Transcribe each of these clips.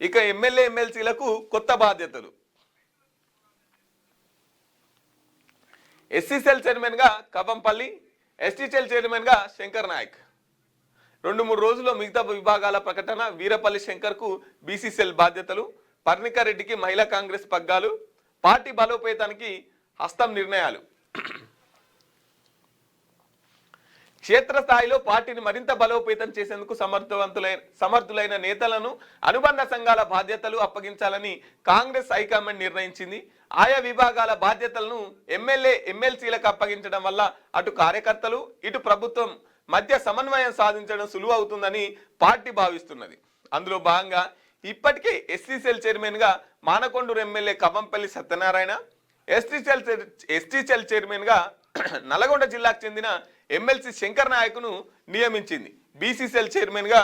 ఇక ఎమ్మెల్యే ఎమ్మెల్సీలకు కొత్త బాధ్యతలు. ఎస్సీ సెల్ చైర్మన్గా కవంపల్లి, ఎస్టీ సెల్ చైర్మన్గా శంకర్ నాయక్. 2-3 రోజుల్లో మిగతా విభాగాల ప్రకటన. వీరపల్లి శంకర్కు బీసీ సెల్ బాధ్యతలు, పర్ణికారెడ్డికి మహిళా కాంగ్రెస్ పగ్గాలు, పార్టీ బలోపేతానికి హస్తం నిర్ణయాలు. క్షేత్రస్థాయిలో పార్టీని మరింత బలోపేతం చేసేందుకు సమర్థులైన నేతలను అనుబంధ సంఘాల బాధ్యతలు అప్పగించాలని కాంగ్రెస్ హైకమాండ్ నిర్ణయించింది. ఆయా విభాగాల బాధ్యతలను ఎమ్మెల్యే ఎమ్మెల్సీలకు అప్పగించడం వల్ల అటు కార్యకర్తలు ఇటు ప్రభుత్వం మధ్య సమన్వయం సాధించడం సులువు అవుతుందని పార్టీ భావిస్తున్నది. అందులో భాగంగా ఇప్పటికే ఎస్సీ సెల్ చైర్మన్గా Manakondur MLA Kavampalli Satyanarayana, ST cell చైర్మన్గా నల్గొండ జిల్లాకు చెందిన ఎమ్మెల్సీ శంకర్ నాయక్ను నియమించింది. బీసీ సెల్ చైర్మన్గా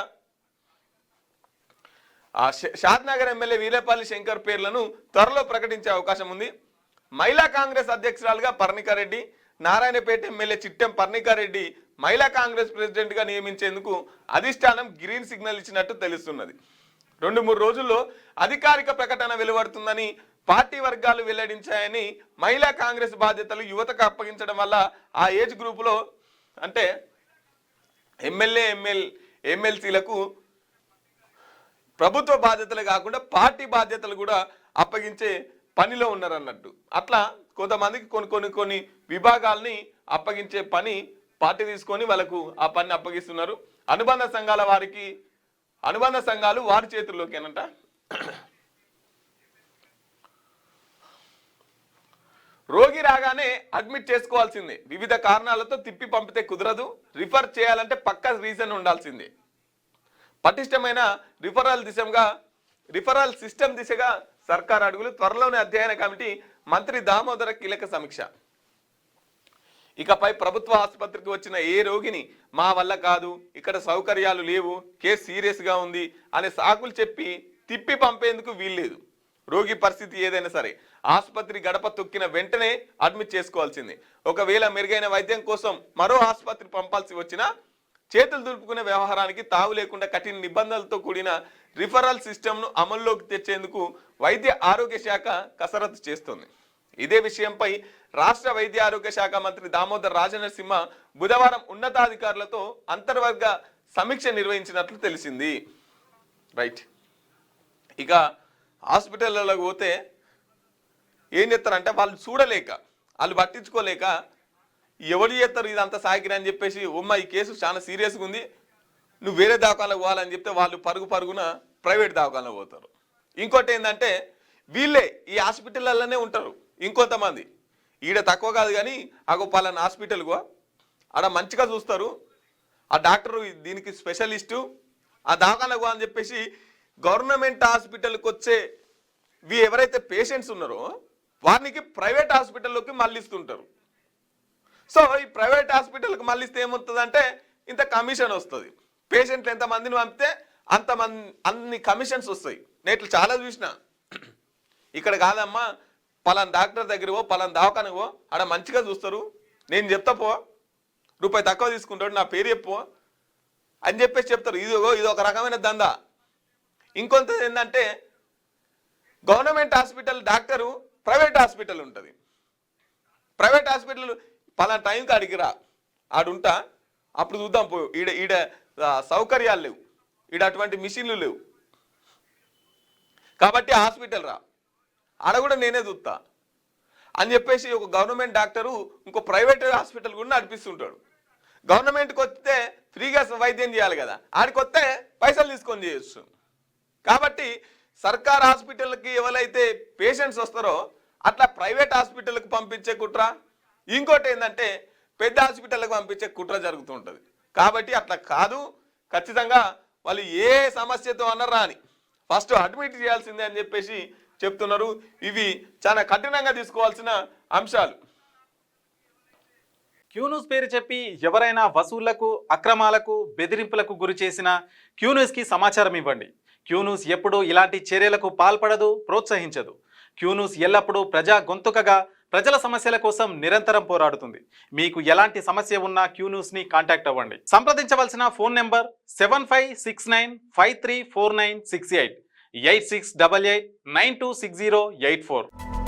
షాద్నగర్ ఎమ్మెల్యే వీరపల్లి శంకర్ పేర్లను త్వరలో ప్రకటించే అవకాశం ఉంది. మహిళా కాంగ్రెస్ అధ్యక్షురాలుగా పర్ణికారెడ్డి, నారాయణపేట ఎమ్మెల్యే చిట్టెం పర్ణికారెడ్డి మహిళా కాంగ్రెస్ ప్రెసిడెంట్గా నియమించేందుకు అధిష్టానం గ్రీన్ సిగ్నల్ ఇచ్చినట్టు తెలుస్తున్నది. 2-3 రోజుల్లో అధికారిక ప్రకటన వెలువడుతుందని పార్టీ వర్గాలు వెల్లడించాయని. మహిళా కాంగ్రెస్ బాధ్యతలు యువతకు అప్పగించడం వల్ల ఆ ఏజ్ గ్రూపులో అంటే ఎమ్మెల్యే ఎమ్మెల్సీలకు ప్రభుత్వ బాధ్యతలు కాకుండా పార్టీ బాధ్యతలు కూడా అప్పగించే పనిలో ఉన్నారన్నట్టు. అట్లా కొంతమందికి కొన్ని విభాగాల్ని అప్పగించే పని పార్టీ తీసుకొని వాళ్ళకు ఆ పని అప్పగిస్తున్నారు. అనుబంధ సంఘాలు వారి చేతుల్లోకేనంట. రోగి రాగానే అడ్మిట్ చేసుకోవాల్సిందే. వివిధ కారణాలతో తిప్పి పంపితే కుదరదు. రిఫర్ చేయాలంటే పక్కా రీజన్ ఉండాల్సిందే. పటిష్టమైన రిఫరల్ సిస్టమ్ దిశగా సర్కార్ అడుగులు. త్వరలోనే అధ్యయన కమిటీ. మంత్రి దామోదర కీలక సమీక్ష. ఇకపై ప్రభుత్వ ఆసుపత్రికి వచ్చిన ఏ రోగిని మా వల్ల కాదు, ఇక్కడ సౌకర్యాలు లేవు, కేసు సీరియస్గా ఉంది అనే సాకులు చెప్పి తిప్పి పంపేందుకు వీల్లేదు. రోగి పరిస్థితి ఏదైనా సరే ఆసుపత్రి గడప తొక్కిన వెంటనే అడ్మిట్ చేసుకోవాల్సింది. ఒకవేళ మెరుగైన వైద్యం కోసం మరో ఆసుపత్రి పంపాల్సి వచ్చినా చేతులు దులుపుకునే వ్యవహారానికి తావు లేకుండా కఠిన నిబంధనలతో కూడిన రిఫరల్ సిస్టమ్ను అమల్లోకి తెచ్చేందుకు వైద్య ఆరోగ్య శాఖ కసరత్తు చేస్తుంది. ఇదే విషయంపై రాష్ట్ర వైద్య ఆరోగ్య శాఖ మంత్రి దామోదర్ రాజనరసింహ బుధవారం ఉన్నతాధికారులతో అంతర్వర్గ సమీక్ష నిర్వహించినట్లు తెలిసింది. రైట్. ఇక హాస్పిటల్లోకి పోతే ఏం చేస్తారంటే వాళ్ళు చూడలేక, వాళ్ళు పట్టించుకోలేక ఎవరు చేస్తారు ఇదంతా సాగిరి అని చెప్పేసి, ఈ కేసు చాలా సీరియస్గా ఉంది, నువ్వు వేరే దవాఖానకు పోవాలని చెప్తే వాళ్ళు పరుగున ప్రైవేట్ దవాఖానకు పోతారు. ఇంకోటి ఏంటంటే వీళ్ళే ఈ హాస్పిటల్లనే ఉంటారు. ఇంకొంతమంది ఈడ తక్కువ కాదు కానీ పలానా హాస్పిటల్కు ఆడ మంచిగా చూస్తారు, ఆ డాక్టరు దీనికి స్పెషలిస్టు, ఆ దవాఖానకు అని చెప్పేసి గవర్నమెంట్ హాస్పిటల్కి వచ్చే ఎవరైతే పేషెంట్స్ ఉన్నారో వారికి ప్రైవేట్ హాస్పిటల్లోకి మళ్ళిస్తుంటారు. సో ఈ ప్రైవేట్ హాస్పిటల్కి మళ్ళిస్తే ఏమవుతుందంటే ఇంత కమిషన్ వస్తుంది. పేషెంట్లు ఎంతమందిని పంపితే అన్ని కమిషన్స్ వస్తాయి. నేను చాలా చూసిన. ఇక్కడ కాదమ్మా, పలానా డాక్టర్ దగ్గర పో, పలానా దవాఖానకు పో, ఆడ మంచిగా చూస్తారు, నేను చెప్తా పో, రూపాయి తక్కువ తీసుకుంటాడు, నా పేరు చెప్పు అని చెప్పేసి చెప్తారు. ఇది ఒక రకమైన దందా. ఇంకొంత ఏంటంటే government hospital doctor private hospital ఉంటుంది. ప్రైవేట్ హాస్పిటల్ పలానా టైంకి అడిగిరా, ఆడుంటా, అప్పుడు చూద్దాం పో, ఈడ సౌకర్యాలు లేవు, ఈడ అటువంటి మిషన్లు లేవు కాబట్టి హాస్పిటల్ రా, ఆడ కూడా నేనే చూస్తా అని చెప్పేసి ఒక గవర్నమెంట్ డాక్టరు ఇంకో ప్రైవేట్ హాస్పిటల్ కూడా నడిపిస్తుంటాడు. గవర్నమెంట్కి వస్తే ఫ్రీగా వైద్యం చేయాలి కదా, ఆడికి వస్తే పైసలు తీసుకొని చేయొచ్చు. కాబట్టి సర్కార్ హాస్పిటల్కి ఎవరైతే పేషెంట్స్ వస్తారో అట్లా ప్రైవేట్ హాస్పిటల్కి పంపించే కుట్ర, ఇంకోటి ఏంటంటే పెద్ద హాస్పిటల్కి పంపించే కుట్ర జరుగుతుంటుంది. కాబట్టి అట్లా కాదు, ఖచ్చితంగా వాళ్ళు ఏ సమస్యతో అన్నారా అని ఫస్ట్ అడ్మిట్ చేయాల్సిందే అని చెప్పేసి చెప్తున్నారు. ఇవి చాలా కఠినంగా తీసుకోవాల్సిన అంశాలు. క్యూన్యూస్ పేరు చెప్పి ఎవరైనా వసూళ్లకు, అక్రమాలకు, బెదిరింపులకు గురి చేసిన క్యూన్యూస్కి సమాచారం ఇవ్వండి. క్యూన్యూస్ ఎప్పుడూ ఇలాంటి చర్యలకు పాల్పడదు, ప్రోత్సహించదు. క్యూన్యూస్ ఎల్లప్పుడూ ప్రజా గొంతుకగా ప్రజల సమస్యల కోసం నిరంతరం పోరాడుతుంది. మీకు ఎలాంటి సమస్య ఉన్నా క్యూన్యూస్ని కాంటాక్ట్ అవ్వండి. సంప్రదించవలసిన ఫోన్ నెంబర్ 7569534968. 8688926084.